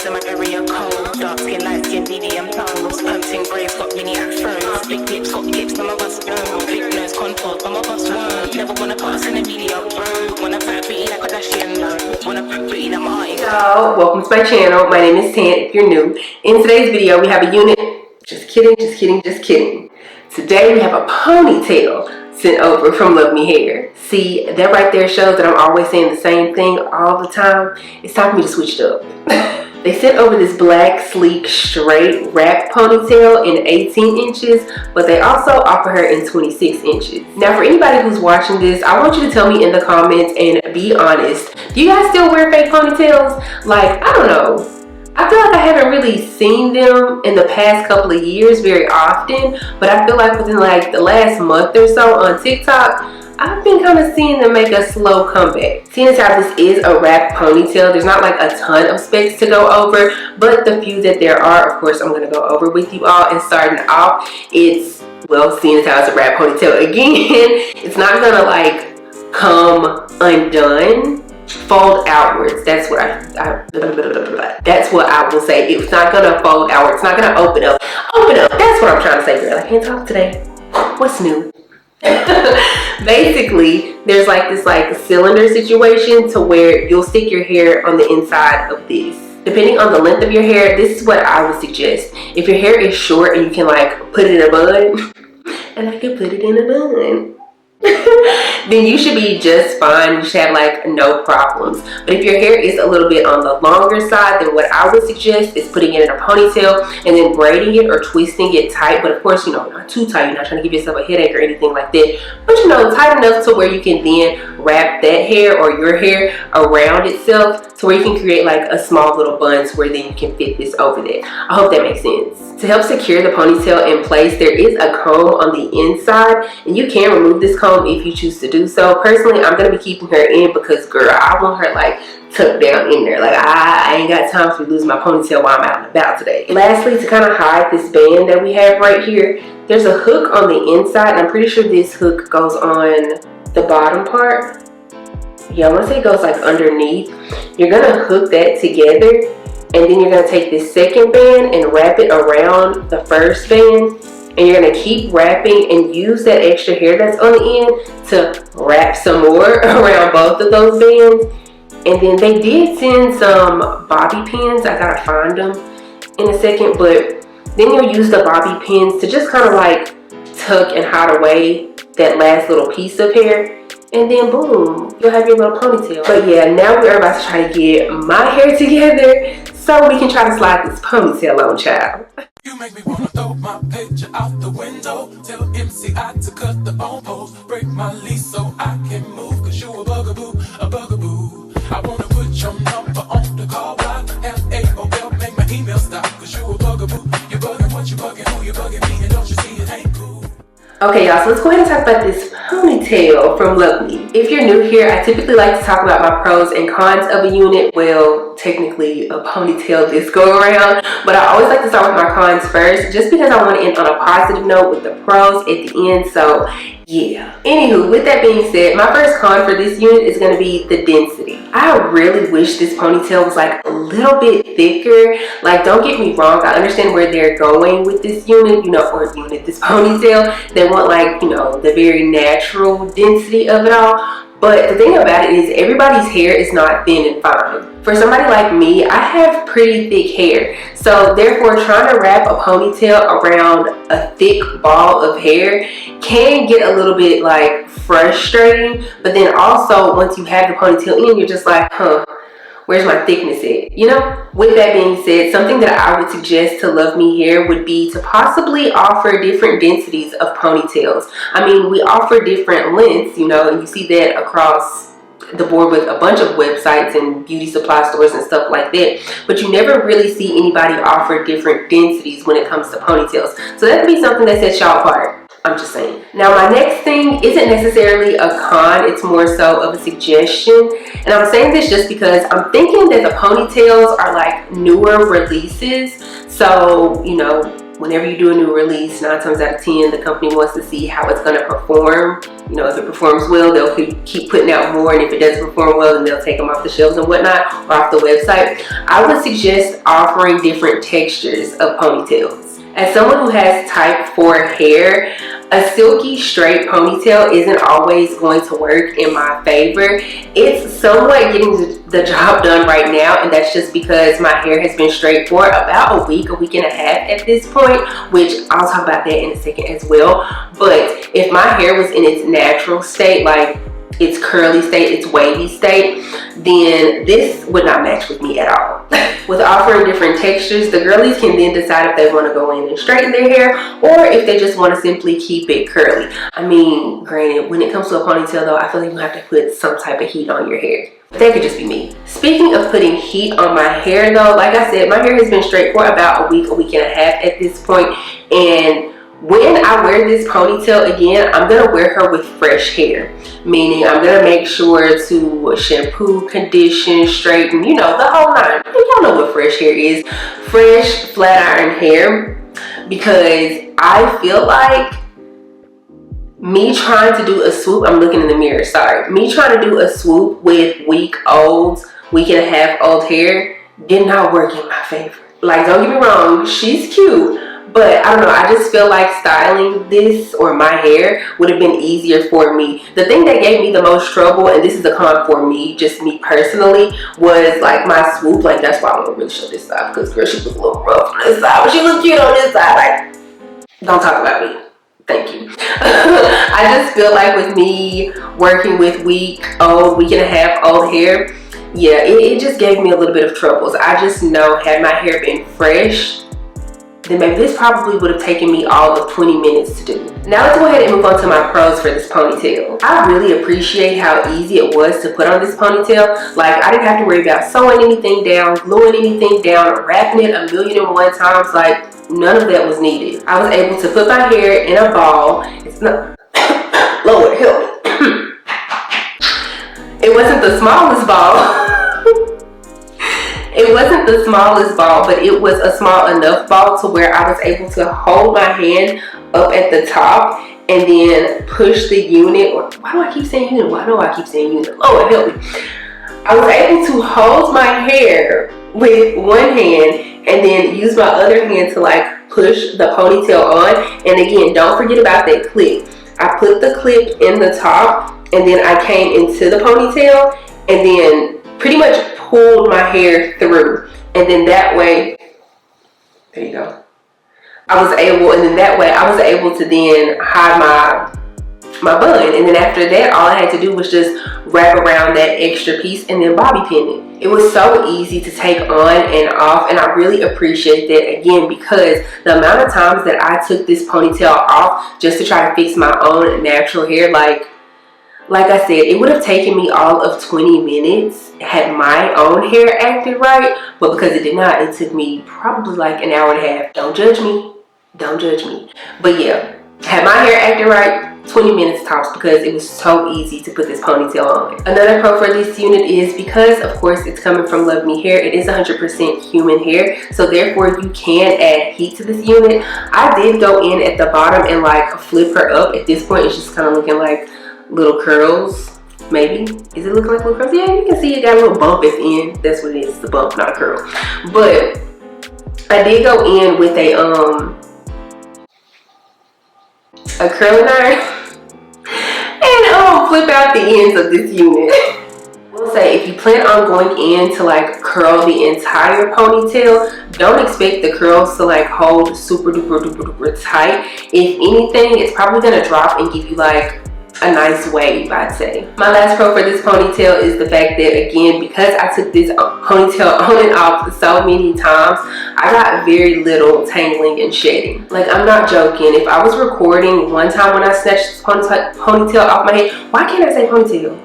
in my area cold. Dark skin, light skin, medium tones. Pumping braids, got mini afros. Big lips, got lips, some of us know. Big nose, contours, some of us won't. Never wanna put us in a media road. Wanna put pretty like a Kardashian, no. Wanna put pretty like my artist. Hello, welcome to my channel. My name is Tan if you're new. In today's video, we have a unit. Just kidding, just kidding, just kidding. Today we have a ponytail sent over from Luvme Hair. See, that right there shows that I'm always saying the same thing all the time. It's time for me to switch it up. They sent over this black, sleek, straight wrap ponytail in 18 inches, but they also offer her in 26 inches. Now, for anybody who's watching this, I want you to tell me in the comments and be honest. Do you guys still wear fake ponytails? Like, I don't know. I feel like I haven't really seen them in the past couple of years very often, but I feel like within like the last month or so on TikTok, I've been kind of seeing them make a slow comeback. Seeing as how this is a wrap ponytail, there's not like a ton of specs to go over, but the few that there are, of course, I'm going to go over with you all. And starting off, it's, well, seeing as how it's a wrap ponytail again, it's not going to like come undone. Fold outwards. That's what that's what I will say. It's not gonna fold outwards. It's not gonna open up. Open up. That's what I'm trying to say, girl. I can't talk today. What's new? Basically, there's like this like cylinder situation to where you'll stick your hair on the inside of this. Depending on the length of your hair, this is what I would suggest. If your hair is short and you can like put it in a bun, and I can put it in a bun, then you should be just fine. You should have like no problems. But if your hair is a little bit on the longer side, then what I would suggest is putting it in a ponytail and then braiding it or twisting it tight. But of course, you know, not too tight. You're not trying to give yourself a headache or anything like that. But you know, tight enough to where you can then wrap that hair or your hair around itself to where you can create like a small little bun where then you can fit this over there. I hope that makes sense. To help secure the ponytail in place, there is a comb on the inside, and you can remove this comb if you choose to do so. Personally, I'm going to be keeping her in because, girl, I want her like tucked down in there. Like, I ain't got time for losing my ponytail while I'm out and about today. Lastly, to kind of hide this band that we have right here, there's a hook on the inside, and I'm pretty sure this hook goes on the bottom part. Yeah, I want to say it goes like underneath. You're going to hook that together, and then you're going to take this second band and wrap it around the first band. And you're going to keep wrapping and use that extra hair that's on the end to wrap some more around both of those bands. And then they did send some bobby pins. I got to find them in a second. But then you'll use the bobby pins to just kind of like tuck and hide away that last little piece of hair. And then boom, you'll have your little ponytail. But yeah, now we're about to try to get my hair together so we can try to slide this ponytail on, child. You make me wanna throw my picture out the window. Tell MCI to cut the phone post. Break my lease so I can move. Cause you a bugaboo, a bugaboo. I wanna put your number on the call block. F-A-O-L, make my email stop. Cause you a bugaboo. You bugging what you bugging, who you bugging me. And don't you see it ain't cool. Okay, y'all, so let's go ahead and talk about this ponytail from Luvme. If you're new here, I typically like to talk about my pros and cons of a unit. Well, technically a ponytail this go around, but I always like to start with my cons first, just because I want to end on a positive note with the pros at the end. So yeah. Anywho, with that being said, my first con for this unit is going to be the density. I really wish this ponytail was like a little bit thicker. Like, don't get me wrong, I understand where they're going with this unit, you know, or this ponytail. They want like, you know, the very natural density of it all. But the thing about it is everybody's hair is not thin and fine. For somebody like me, I have pretty thick hair. So therefore, trying to wrap a ponytail around a thick ball of hair can get a little bit like frustrating. But then also, once you have the ponytail in, you're just like, where's my thickness at? You know? With that being said, something that I would suggest to Luvme Hair would be to possibly offer different densities of ponytails. I mean, we offer different lengths, you know, and you see that across the board with a bunch of websites and beauty supply stores and stuff like that. But you never really see anybody offer different densities when it comes to ponytails. So that could be something that sets y'all apart. I'm just saying. Now, my next thing isn't necessarily a con, it's more so of a suggestion. And I'm saying this just because I'm thinking that the ponytails are like newer releases. So, you know, whenever you do a new release, 9 times out of 10, the company wants to see how it's going to perform. You know, if it performs well, they'll keep putting out more, and if it doesn't perform well, then they'll take them off the shelves and whatnot, or off the website. I would suggest offering different textures of ponytails. As someone who has type 4 hair, a silky straight ponytail isn't always going to work in my favor. It's somewhat getting the job done right now, and that's just because my hair has been straight for about a week and a half at this point, which I'll talk about that in a second as well. But if my hair was in its natural state, like its curly state, its wavy state, then this would not match with me at all. With offering different textures, the girlies can then decide if they want to go in and straighten their hair, or if they just want to simply keep it curly. I mean, granted, when it comes to a ponytail though, I feel like you have to put some type of heat on your hair. But that could just be me. Speaking of putting heat on my hair though, like I said, my hair has been straight for about a week and a half at this point, and when I wear this ponytail again, I'm going to wear her with fresh hair. Meaning I'm going to make sure to shampoo, condition, straighten, you know, the whole nine. Y'all know what fresh hair is. Fresh, flat iron hair. Because I feel like me trying to do a swoop, I'm looking in the mirror, sorry. Me trying to do a swoop with week and a half old hair did not work in my favor. Like, don't get me wrong, she's cute. But I don't know, I just feel like styling this or my hair would have been easier for me. The thing that gave me the most trouble, and this is a con for me, just me personally, was like my swoop. Like, that's why I want to really show this side, because girl, she was a little rough on this side, but she looked cute on this side. Like, don't talk about me. Thank you. I just feel like with me working with week and a half old hair, yeah, it just gave me a little bit of troubles. I just know had my hair been fresh, then maybe this probably would have taken me all of 20 minutes to do. Now let's go ahead and move on to my pros for this ponytail. I really appreciate how easy it was to put on this ponytail. Like, I didn't have to worry about sewing anything down, gluing anything down, wrapping it 1,000,001 times. Like, none of that was needed. I was able to put my hair in a ball. It's not, Lord help me. It wasn't the smallest ball. It wasn't the smallest ball, but it was a small enough ball to where I was able to hold my hand up at the top and then push the unit. Or why do I keep saying unit? Why do I keep saying unit? Lord help me. I was able to hold my hair with one hand and then use my other hand to like push the ponytail on. And again, don't forget about that clip. I put the clip in the top and then I came into the ponytail and then pretty much pulled my hair through, and then that way, there you go. I was able to then hide my bun, and then after that, all I had to do was just wrap around that extra piece and then bobby pin it. It was so easy to take on and off, and I really appreciate that again because the amount of times that I took this ponytail off just to try to fix my own natural hair, like I said, it would have taken me all of 20 minutes had my own hair acted right, but because it did not, it took me probably like an hour and a half. Don't judge me. Don't judge me. But yeah, had my hair acted right, 20 minutes tops because it was so easy to put this ponytail on. Another pro for this unit is because, of course, it's coming from Luvme Hair, it is 100% human hair, so therefore you can add heat to this unit. I did go in at the bottom and like flip her up. At this point, it's just kind of looking like little curls, maybe. Is it looking like little curls? Yeah, you can see it got a little bump at the end. That's what it is, the bump, not a curl. But I did go in with a curling iron and flip out the ends of this unit. I will say, if you plan on going in to like curl the entire ponytail, don't expect the curls to like hold super duper tight. If anything, it's probably gonna drop and give you like a nice wave, I'd say. My last pro for this ponytail is the fact that, again, because I took this ponytail on and off so many times, I got very little tangling and shedding. Like, I'm not joking. If I was recording one time when I snatched this ponytail off my head, why can't I say ponytail?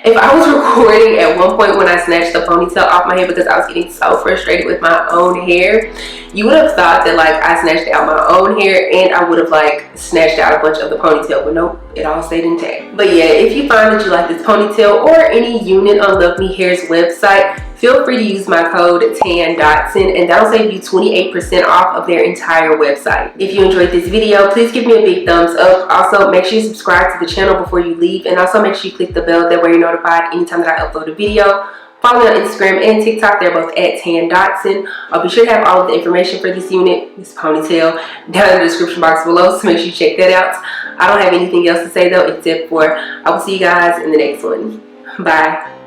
If I was recording at one point when I snatched the ponytail off my head because I was getting so frustrated with my own hair, you would have thought that like I snatched out my own hair and I would have like snatched out a bunch of the ponytail, but nope, it all stayed intact. But yeah, if you find that you like this ponytail or any unit on Luvme Hair's website, feel free to use my code TANDOTSON and that'll save you 28% off of their entire website. If you enjoyed this video, please give me a big thumbs up. Also, make sure you subscribe to the channel before you leave, and also make sure you click the bell, that way you're notified anytime that I upload a video. Follow me on Instagram and TikTok, they're both at TANDOTSON. I'll be sure to have all of the information for this unit, this ponytail, down in the description box below, so make sure you check that out. I don't have anything else to say though, except for I will see you guys in the next one. Bye.